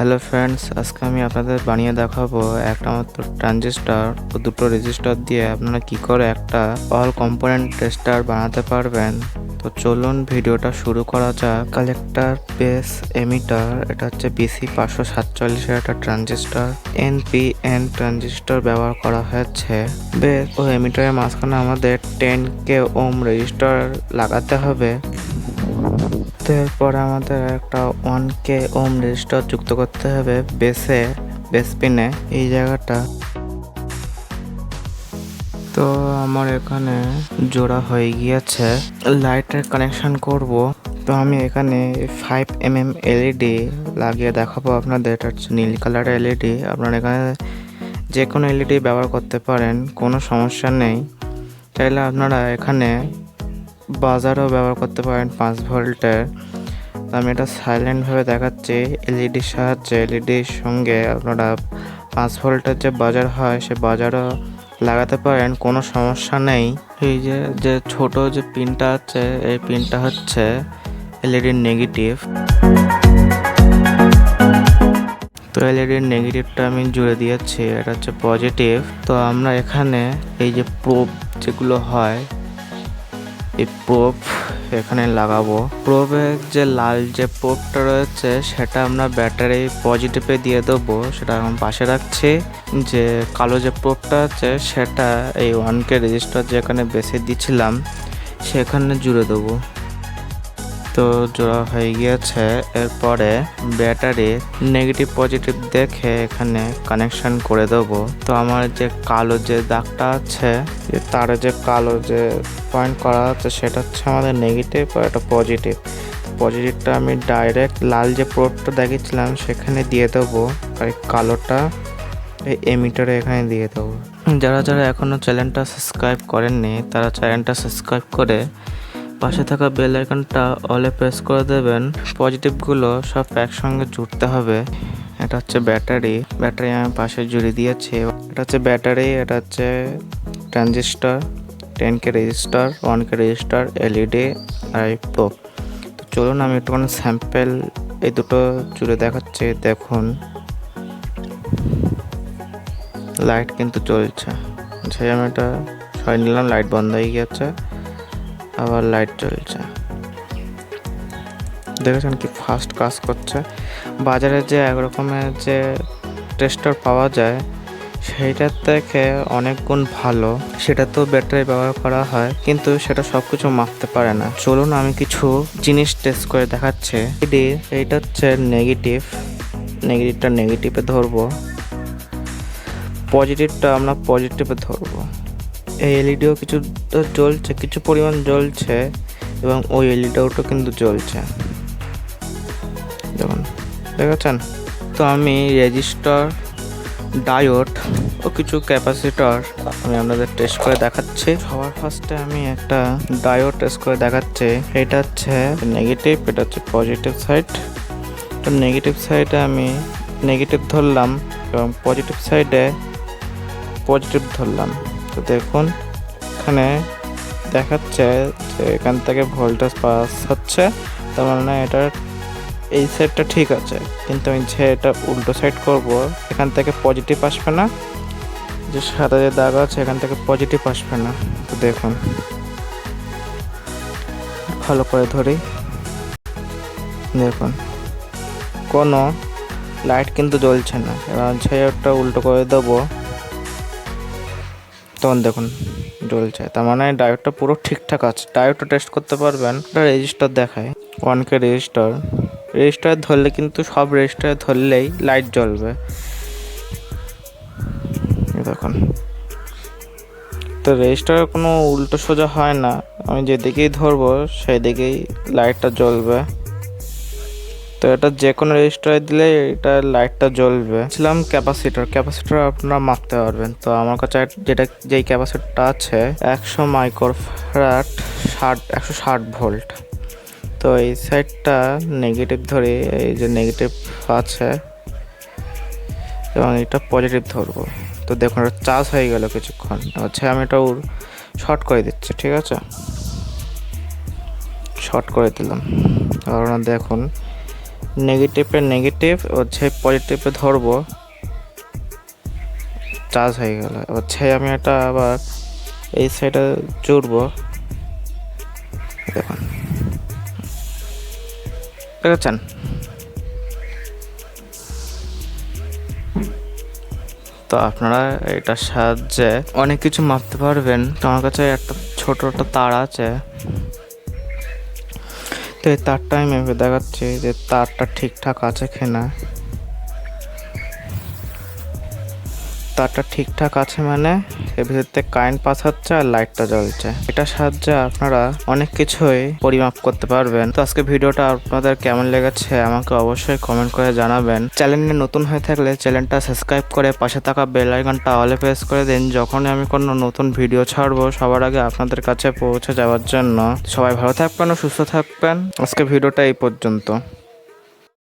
Hello friends, আজকে আমি আপনাদের বানিয়ে দেখাবো একটা মাত্র ট্রানজিস্টর ও দুটো রেজিস্টার দিয়ে আপনারা কি করে একটা অল কম্পোনেন্ট টেস্টার বানাতে পারবেন। তো চলুন ভিডিওটা শুরু করা যাক। কালেক্টর, বেস, এমিটার, এটা হচ্ছে BC 547 এর একটা ট্রানজিস্টর। NPN ট্রানজিস্টর ব্যবহার করা হয়েছে। বেস ও এমিটারের মাঝখানে আমাদের 10K ওহম রেজিস্টার লাগাতে হবে। এরপর আমাদের একটা 1K ওহম রেজিস্টার যুক্ত করতে হবে বেস পিনে এই জায়গাটা। তো আমার এখানে জোড়া হয়ে গিয়েছে। লাইটের কানেকশন করব। তো আমি এখানে 5mm LED লাগিয়ে দেখাবো আপনাদের। এটা হচ্ছে নীল কালারের LED। আপনারা এখানে যে কোনো LED ব্যবহার করতে পারেন, কোনো সমস্যা নেই। চাইলে আপনারা এখানে বাজারও ব্যবহার করতে পারেন 5 ভোল্টের। আমি এটা সাইলেন্টভাবে দেখাচ্ছি এলইডির সাহায্যে। এলইডির সঙ্গে আপনারা 5 ভোল্টের যে বাজার হয় সে বাজারও লাগাতে পারেন, কোনো সমস্যা নেই। এই যে ছোট যে পিনটা আছে, এই পিনটা হচ্ছে এলইডির নেগেটিভ। তো এলইডির নেগেটিভটা আমি জুড়ে দিয়েছি, এটা হচ্ছে পজিটিভ। তো আমরা এখানে এই যে প্রোব যেগুলো হয়, এই প্রোব এখানে লাগাবো। প্রোবের যে লাল যে প্রোবটা রয়েছে সেটা আমরা ব্যাটারি পজিটিভে দিয়ে দেবো, সেটা এখন পাশে রাখছি। যে কালো যে প্রোবটা আছে সেটা এই 1K রেজিস্টার যেখানে বেসে দিয়েছিলাম সেখানে জুড়ে দেবো। তো জোড়া হয়ে গিয়েছে। এরপরে ব্যাটারি নেগেটিভ পজিটিভ দেখে এখানে কানেকশন করে দেবো। তো আমার যে কালো যে দাগটা আছে, তার যে কালো যে পয়েন্ট করা আছে সেটা হচ্ছে আমাদের নেগেটিভ আর এটা পজিটিভ। পজিটিভটা আমি ডাইরেক্ট লাল যে প্রোবটা দেখিয়েছিলাম সেখানে দিয়ে দেবো, আর কালোটা এই এমিটারে এখানে দিয়ে দেবো। যারা এখনও চ্যানেলটা সাবস্ক্রাইব করেননি তারা চ্যানেলটা সাবস্ক্রাইব করে পাশে থাকা বেল আইকনটা অলে প্রেস করে দেবেন। পজিটিভগুলো সব একসঙ্গে জুড়তে হবে। এটা হচ্ছে ব্যাটারি আমি পাশে জুড়ে দিয়েছি। এটা হচ্ছে ব্যাটারি, এটা হচ্ছে transistor, 10K register, 1K register, LED আর এই প্রোব। তো চলুন আমি একটুখানি স্যাম্পেল এই দুটো জুড়ে দেখাচ্ছি। দেখুন লাইট কিন্তু চলছে। আমি এটা সরাই নিলাম, লাইট বন্ধ হয়ে গিয়েছে, আবার লাইট জ্বলছে। দেখেছেন কি ফাস্ট কাজ করছে। বাজারে যে এক রকমের যে টেস্টার পাওয়া যায় সেইটার থেকে অনেক গুণ ভালো। সেটা তো ব্যাটারি ব্যবহার করা হয়, কিন্তু সেটা সব কিছু মাপতে পারে না। চলুন আমি কিছু জিনিস টেস্ট করে দেখাচ্ছি। এইটা হচ্ছে নেগেটিভটা নেগেটিভে ধরবো, পজিটিভটা আমরা পজিটিভে ধরবো। এই এলইডিও কিছুটা জ্বলছে, কিছু পরিমাণ জ্বলছে, এবং ওই এলইডিওটা কিন্তু জ্বলছে। দেখুন, দেখেছেন? তো আমি রেজিস্টার, ডায়োড ও কিছু ক্যাপাসিটর আমি আপনাদের টেস্ট করে দেখাচ্ছি। সবার ফার্স্টে আমি একটা ডায়োড টেস্ট করে দেখাচ্ছি। এটা হচ্ছে নেগেটিভ, এটা হচ্ছে পজিটিভ সাইড। তো নেগেটিভ সাইডে আমি নেগেটিভ ধরলাম এবং পজিটিভ সাইডে পজিটিভ ধরলাম। তো দেখুন এখানে দেখাচ্ছে যে এখান থেকে ভোল্টেজ পাস হচ্ছে, তার মানে এটার এই সাইডটা ঠিক আছে। কিন্তু আমি যে এটা উল্টো সাইড করব, এখান থেকে পজিটিভ আসবে না, যে সাদা যে দাগ আছে এখান থেকে পজিটিভ আসবে না। তো দেখুন ভালো করে ধরি, দেখুন কোনো লাইট কিন্তু জ্বলছে না। এবার যে একটা উল্টো করে দেবো, তখন দেখুন জ্বলছে। তার মানে ডায়োডটা পুরো ঠিকঠাক আছে। ডায়োডটা টেস্ট করতে পারবেন। এটা রেজিস্টার দেখায় 1K রেজিস্টার ধরলে কিন্তু সব রেজিস্টার ধরলেই লাইট জ্বলবে। দেখুন, তো রেজিস্টারের কোনো উল্টো সোজা হয় না। আমি যেদিকেই ধরবো সেই দিকেই লাইটটা জ্বলবে। তো এটা যে কোনো রেজিস্টারে দিলে এটা লাইটটা জ্বলবে। ছিলাম ক্যাপাসিটর আপনারা মাপতে পারবেন। তো আমার কাছে যেই ক্যাপাসিটরটা আছে 100 মাইক্রোফ্যারাড, 160 ভোল্ট। তো এই সাইডটা নেগেটিভ ধরি, এই যে নেগেটিভ আছে, এবং এটা পজিটিভ ধরবো। তো দেখুন এটা চার্জ হয়ে গেল কিছুক্ষণ। আচ্ছা আমি এটা শর্ট করে দিচ্ছি, ঠিক আছে? শর্ট করে দিলাম। কারণ দেখুন নেগেটিভে নেগেটিভ হচ্ছে পজিটিভে ধরবো, চার্জ হয়ে গেল। হচ্ছে আমি এটা আবার এই সাইডে জুড়বো, দেখুন দেখেছেন। তো আপনারা এটার সাহায্যে অনেক কিছু মাপতে পারবেন। তো আমার কাছে একটা ছোট একটা তার আছে, তো এই তারটা আমি মেপে দেখাচ্ছি যে তারটা ঠিকঠাক আছে কিনা। তারটা ঠিকঠাক আছে মানে এর ভিতর থেকে কারেন্ট পাস হচ্ছে আর লাইটটা জ্বলছে। এটার সাহায্যে আপনারা অনেক কিছুই পরিমাপ করতে পারবেন। তো আজকে ভিডিওটা আপনাদের কেমন লেগেছে আমাকে অবশ্যই কমেন্ট করে জানাবেন। চ্যানেলে নতুন হয়ে থাকলে চ্যানেলটা সাবস্ক্রাইব করে পাশে থাকা বেল আইকনটা অলে প্রেস করে দিন, যখনই আমি কোনো নতুন ভিডিও ছাড়বো সবার আগে আপনাদের কাছে পৌঁছে যাওয়ার জন্য। সবাই ভালো থাকবেন ও সুস্থ থাকবেন। আজকে ভিডিওটা এই পর্যন্ত।